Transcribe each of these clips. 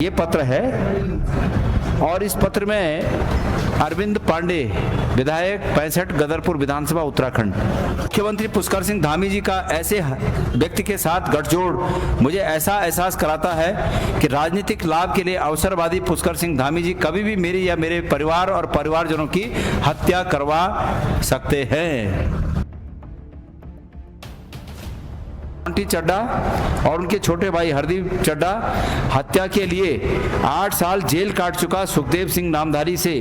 ये पत्र है और इस पत्र में अरविंद पांडे विधायक 65 गदरपुर विधानसभा उत्तराखंड मुख्यमंत्री पुष्कर सिंह धामी जी का ऐसे व्यक्ति के साथ गठजोड़ मुझे ऐसा एहसास कराता है कि राजनीतिक लाभ के लिए अवसरवादी पुष्कर सिंह धामी जी कभी भी मेरी या मेरे परिवार और परिवारजनों की हत्या करवा सकते हैं। चड्डा और उनके छोटे भाई हरदीप चड्डा हत्या के लिए 8 साल जेल काट चुका सुखदेव सिंह नामधारी से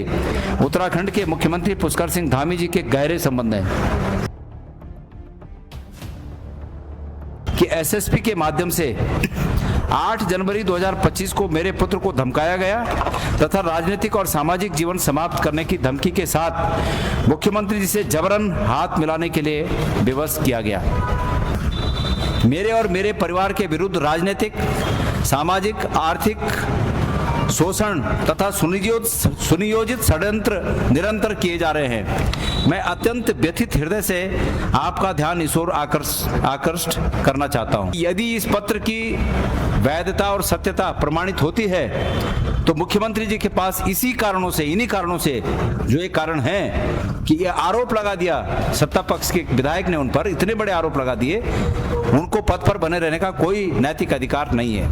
उत्तराखंड के मुख्यमंत्री पुष्कर सिंह धामी जी के गहरे संबंध हैं कि एसएसपी के माध्यम से 8 जनवरी 2025 को मेरे पुत्र को धमकाया गया तथा राजनीतिक और सामाजिक जीवन समाप्त करने की धमकी के साथ मुख्यमंत्री जी से जबरन हाथ मिलाने के लिए विवश किया गया। मेरे और मेरे परिवार के विरुद्ध राजनीतिक, सामाजिक, आर्थिक शोषण तथा सुनियोजित षड्यंत्र निरंतर किए जा रहे हैं। मैं अत्यंत व्यथित हृदय से आपका ध्यान इस ओर आकृष्ट करना चाहता हूं। यदि इस पत्र की वैधता और सत्यता प्रमाणित होती है तो मुख्यमंत्री जी के पास इन्हीं कारणों से जो ये कारण है कि ये आरोप लगा दिया, सत्ता पक्ष के विधायक ने उन पर इतने बड़े आरोप लगा दिए, उनको पद पर बने रहने का कोई नैतिक अधिकार नहीं है।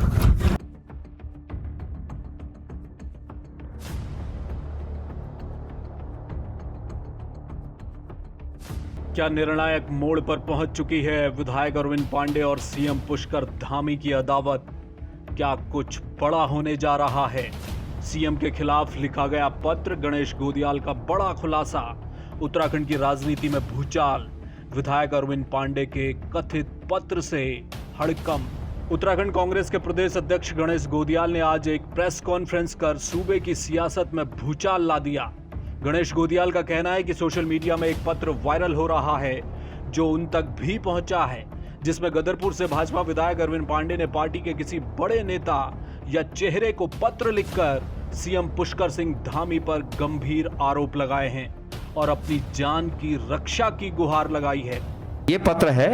क्या निर्णायक मोड़ पर पहुंच चुकी है विधायक अरविंद पांडे और सीएम पुष्कर धामी की अदावत? क्या कुछ बड़ा होने जा रहा है? सीएम के खिलाफ लिखा गया पत्र, गणेश गोदियाल का बड़ा खुलासा, उत्तराखंड की राजनीति में भूचाल, विधायक अरविंद पांडे के कथित पत्र से हड़कंप। उत्तराखंड कांग्रेस के प्रदेश अध्यक्ष गणेश गोदियाल ने आज एक प्रेस कॉन्फ्रेंस कर सूबे की सियासत में भूचाल ला दिया। गणेश गोदियाल का कहना है कि सोशल मीडिया में एक पत्र वायरल हो रहा है जो उन तक भी पहुंचा है, जिसमें गदरपुर से भाजपा विधायक अरविंद पांडे ने पार्टी के किसी बड़े नेता या चेहरे को पत्र लिखकर सीएम पुष्कर सिंह धामी पर गंभीर आरोप लगाए हैं और अपनी जान की रक्षा की गुहार लगाई है। ये पत्र है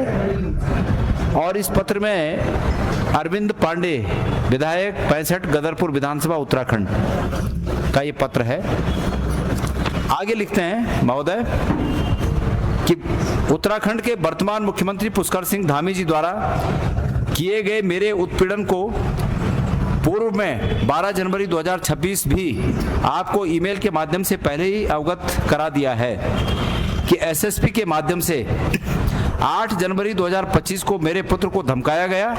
और इस पत्र में अरविंद पांडे विधायक 65 गदरपुर विधानसभा उत्तराखंड का ये पत्र है। आगे लिखते हैं महोदय कि उत्तराखंड के वर्तमान मुख्यमंत्री पुष्कर सिंह धामी जी द्वारा किए गए मेरे उत्पीड़न को पूर्व में 12 जनवरी 2026 भी आपको ईमेल के माध्यम से पहले ही अवगत करा दिया है कि एसएसपी के माध्यम से 8 जनवरी 2025 को मेरे पुत्र को धमकाया गया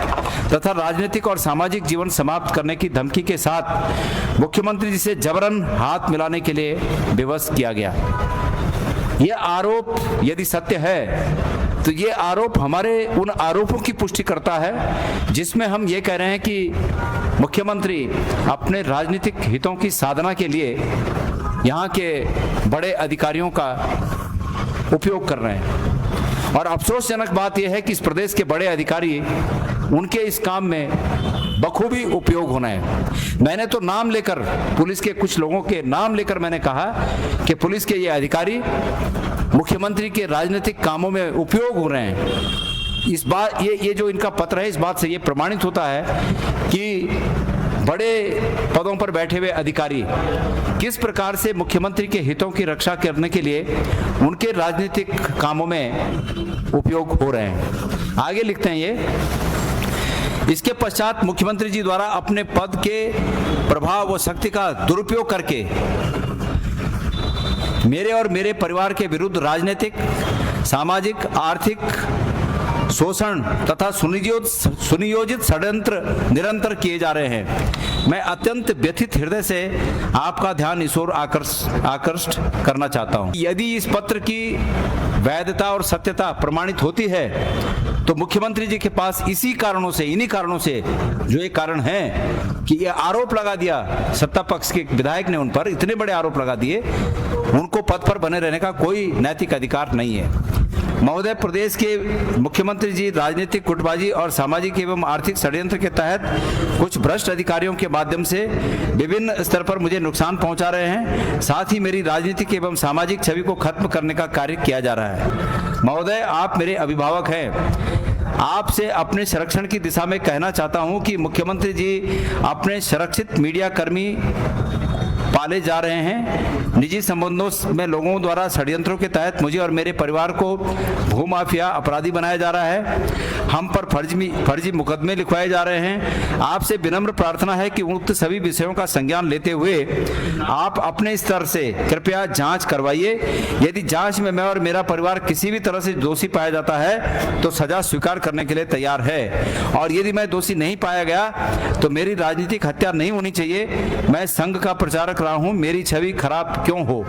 तथा राजनीतिक और सामाजिक जीवन समाप्त करने की धमकी के साथ मुख्यमंत्री जी से जबरन हाथ मिलाने के लिए विवश किया गया। यह आरोप यदि सत्य है तो ये आरोप हमारे उन आरोपों की पुष्टि करता है जिसमें हम ये कह रहे हैं कि मुख्यमंत्री अपने राजनीतिक हितों की साधना के लिए यहाँ के बड़े अधिकारियों का उपयोग कर रहे हैं। और अफसोसजनक बात यह है कि इस प्रदेश के बड़े अधिकारी उनके इस काम में बखूबी उपयोग होना है। मैंने तो नाम लेकर, पुलिस के कुछ लोगों के नाम लेकर मैंने कहा कि पुलिस के ये अधिकारी मुख्यमंत्री के राजनीतिक कामों में उपयोग हो रहे हैं। इस बात ये जो इनका पत्र है, इस बात से ये प्रमाणित होता है कि बड़े पदों पर बैठे हुए अधिकारी किस प्रकार से मुख्यमंत्री के हितों की रक्षा करने के लिए उनके राजनीतिक कामों में उपयोग हो रहे हैं। आगे लिखते हैं ये, इसके पश्चात मुख्यमंत्री जी द्वारा अपने पद के प्रभाव व शक्ति का दुरुपयोग करके मेरे और मेरे परिवार के विरुद्ध राजनीतिक, सामाजिक, आर्थिक शोषण तथा सुनियोजित षड्यंत्र निरंतर किए जा रहे हैं। मैं अत्यंत व्यथित हृदय से आपका ध्यान इस ओर आकृष्ट करना चाहता हूं। यदि इस पत्र की वैधता और सत्यता प्रमाणित होती है तो मुख्यमंत्री जी के पास इन्हीं कारणों से जो ये कारण है कि ये आरोप लगा दिया, सत्ता पक्ष के विधायक ने उन पर इतने बड़े आरोप लगा दिए, उनको पद पर बने रहने का कोई नैतिक अधिकार नहीं है। महोदय, प्रदेश के मुख्यमंत्री जी राजनीतिक गुटबाजी और सामाजिक एवं आर्थिक षड्यंत्र के तहत कुछ भ्रष्ट अधिकारियों के माध्यम से विभिन्न स्तर पर मुझे नुकसान पहुंचा रहे हैं। साथ ही मेरी राजनीतिक एवं सामाजिक छवि को खत्म करने का कार्य किया जा रहा है। महोदय, आप मेरे अभिभावक हैं। आपसे अपने संरक्षण की दिशा में कहना चाहता हूं कि मुख्यमंत्री जी अपने सुरक्षित मीडिया कर्मी पाले जा रहे हैं। निजी संबंधों में लोगों द्वारा षड्यंत्रों के तहत मुझे और मेरे परिवार को भूमाफिया अपराधी बनाया जा रहा है। हम पर फर्जी मुकदमे लिखवाए जा रहे हैं। आपसे विनम्र प्रार्थना है कि उक्त सभी विषयों का संज्ञान लेते हुए आप अपने स्तर से कृपया जांच करवाइए। यदि जांच में मैं और मेरा परिवार किसी भी तरह से दोषी पाया जाता है तो सजा स्वीकार करने के लिए तैयार है, और यदि मैं दोषी नहीं पाया गया तो मेरी राजनीतिक हत्या नहीं होनी चाहिए। मैं संघ का प्रचारक रहा हूं, मेरी छवि खराब क्यों हो।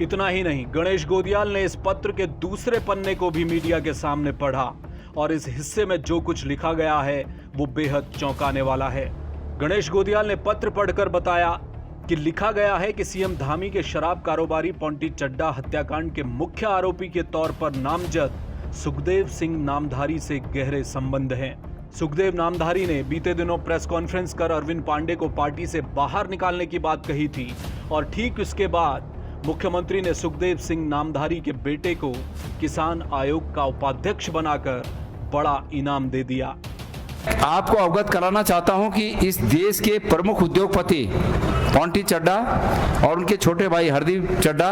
इतना ही नहीं, गणेश गोदियाल ने इस पत्र के दूसरे पन्ने को भी मीडिया के सामने पढ़ा और इस हिस्से में जो कुछ लिखा गया है वो बेहद चौंकाने वाला है। गणेश गोदियाल ने पत्र पढ़कर बताया कि लिखा गया है कि सीएम धामी के शराब कारोबारी पोंटी चड्डा हत्याकांड के मुख्य आरोपी के तौर पर नामजद सुखदेव सिंह नामधारी से गहरे संबंध हैं। सुखदेव नामधारी ने बीते दिनों प्रेस कॉन्फ्रेंस कर अरविंद पांडे को पार्टी से बाहर निकालने की बात कही थी और ठीक उसके बाद मुख्यमंत्री ने सुखदेव सिंह नामधारी के बेटे को किसान आयोग का उपाध्यक्ष बनाकर बड़ा इनाम दे दिया। आपको अवगत कराना चाहता हूं कि इस देश के प्रमुख उद्योगपति पोंटी चड्डा और उनके छोटे भाई हरदीप चड्डा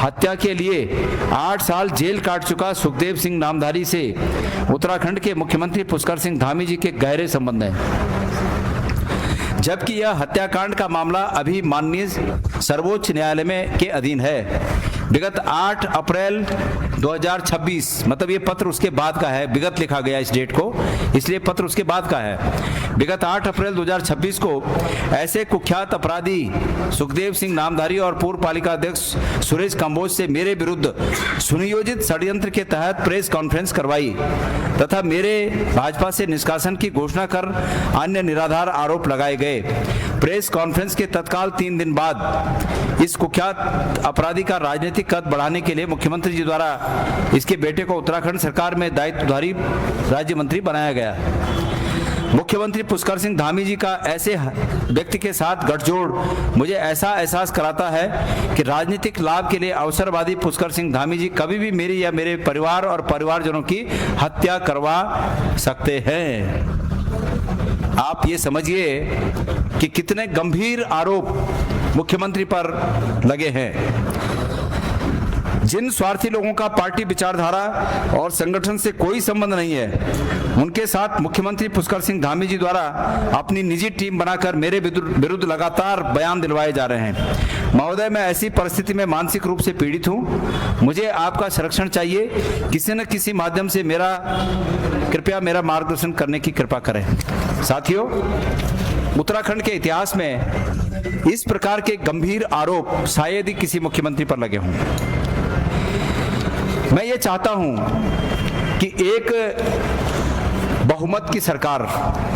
हत्या के लिए 8 साल जेल काट चुका सुखदेव सिंह नामधारी से उत्तराखंड के मुख्यमंत्री पुष्कर सिंह धामी जी के गहरे संबंध हैं, जबकि यह हत्याकांड का मामला अभी माननीय सर्वोच्च न्यायालय में के अधीन है। विगत 8 अप्रैल 2026, मतलब ये पत्र उसके बाद का है, विगत लिखा गया इस डेट को, इसलिए पत्र उसके बाद का है। विगत 8 अप्रैल 2026 को ऐसे कुख्यात अपराधी सुखदेव सिंह नामधारी और पूर्व पालिका अध्यक्ष सुरेश कंबोज से मेरे विरुद्ध सुनियोजित षड्यंत्र के तहत प्रेस कॉन्फ्रेंस करवाई तथा मेरे भाजपा से निष्कासन की घोषणा कर अन्य निराधार आरोप लगाए गए। प्रेस कॉन्फ्रेंस के तत्काल 3 दिन बाद इस कुख्यात अपराधी का राजनीतिक कद बढ़ाने के लिए मुख्यमंत्री जी द्वारा इसके बेटे को उत्तराखंड सरकार में दायित्वधारी राज्य मंत्री बनाया गया। मुख्यमंत्री पुष्कर सिंह धामी जी का ऐसे व्यक्ति के साथ गठजोड़ मुझे ऐसा एहसास कराता है कि राजनीतिक लाभ के लिए अवसरवादी पुष्कर सिंह धामी जी कभी भी मेरी या मेरे परिवार और परिवारजनों की हत्या करवा सकते हैं। आप ये समझिए कि कितने गंभीर आरोप मुख्यमंत्री पर लगे हैं। जिन स्वार्थी लोगों का पार्टी विचारधारा और संगठन से कोई संबंध नहीं है, उनके साथ मुख्यमंत्री पुष्कर सिंह धामी जी द्वारा अपनी निजी टीम बनाकर मेरे विरुद्ध लगातार बयान दिलवाए जा रहे हैं। महोदय, मैं ऐसी परिस्थिति में मानसिक रूप से पीड़ित हूं। मुझे आपका संरक्षण चाहिए। किसी न किसी माध्यम से कृपया मेरा मार्गदर्शन करने की कृपा करें। साथियों, उत्तराखंड के इतिहास में इस प्रकार के गंभीर आरोप शायद ही किसी मुख्यमंत्री पर लगे हों। मैं ये चाहता हूं कि एक बहुमत की सरकार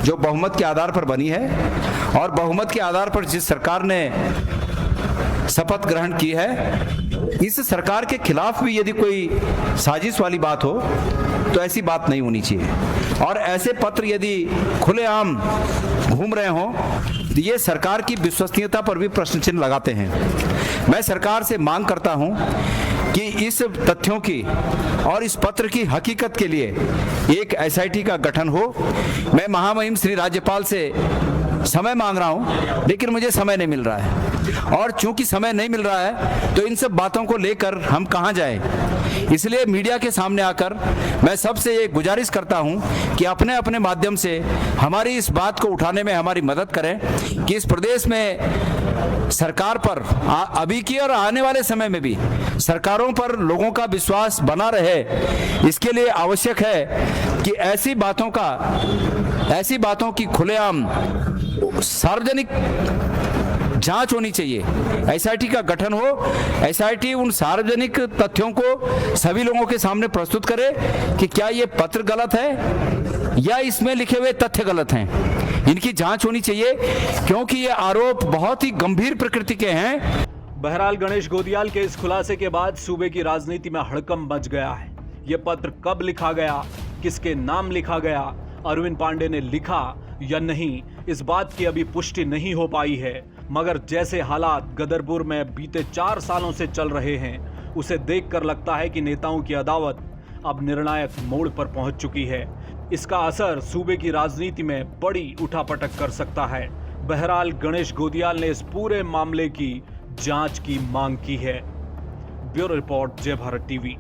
जो बहुमत के आधार पर बनी है और बहुमत के आधार पर जिस सरकार ने शपथ ग्रहण की है, इस सरकार के खिलाफ भी यदि कोई साजिश वाली बात हो तो ऐसी बात नहीं होनी चाहिए। और ऐसे पत्र यदि खुलेआम घूम रहे हों तो ये सरकार की विश्वसनीयता पर भी प्रश्न चिन्ह लगाते हैं। मैं सरकार से मांग करता हूं कि इस तथ्यों की और इस पत्र की हकीकत के लिए एक एसआईटी का गठन हो। मैं महामहिम श्री राज्यपाल से समय मांग रहा हूं, लेकिन मुझे समय नहीं मिल रहा है, और चूंकि समय नहीं मिल रहा है तो इन सब बातों को लेकर हम कहां जाएं। इसलिए मीडिया के सामने आकर मैं सबसे ये गुजारिश करता हूं कि अपने अपने माध्यम से हमारी इस बात को उठाने में हमारी मदद करें कि इस प्रदेश में सरकार पर अभी की और आने वाले समय में भी सरकारों पर लोगों का विश्वास बना रहे। इसके लिए आवश्यक है कि ऐसी बातों की खुलेआम सार्वजनिक जांच होनी चाहिए। एसआईटी का गठन हो। एसआईटी उन सार्वजनिक तथ्यों को सभी लोगों के सामने प्रस्तुत करे कि क्या ये पत्र गलत है या इसमें लिखे हुए तथ्य गलत हैं। इनकी जांच होनी चाहिए क्योंकि ये आरोप बहुत ही गंभीर प्रकृति के हैं। बहरहाल, गणेश गोदियाल के इस खुलासे के बाद सूबे की राजनीति में हड़कंप मच गया है। ये पत्र कब लिखा गया, किसके नाम लिखा गया, अरविंद पांडे ने लिखा या नहीं, इस बात की अभी पुष्टि नहीं हो पाई है। मगर जैसे हालात गदरपुर में बीते 4 सालों से चल रहे हैं, उसे देखकर लगता है कि नेताओं की अदावत अब निर्णायक मोड़ पर पहुंच चुकी है। इसका असर सूबे की राजनीति में बड़ी उठापटक कर सकता है। बहरहाल गणेश गोदियाल ने इस पूरे मामले की जांच की मांग की है। ब्यूरो रिपोर्ट, जय भारत टीवी।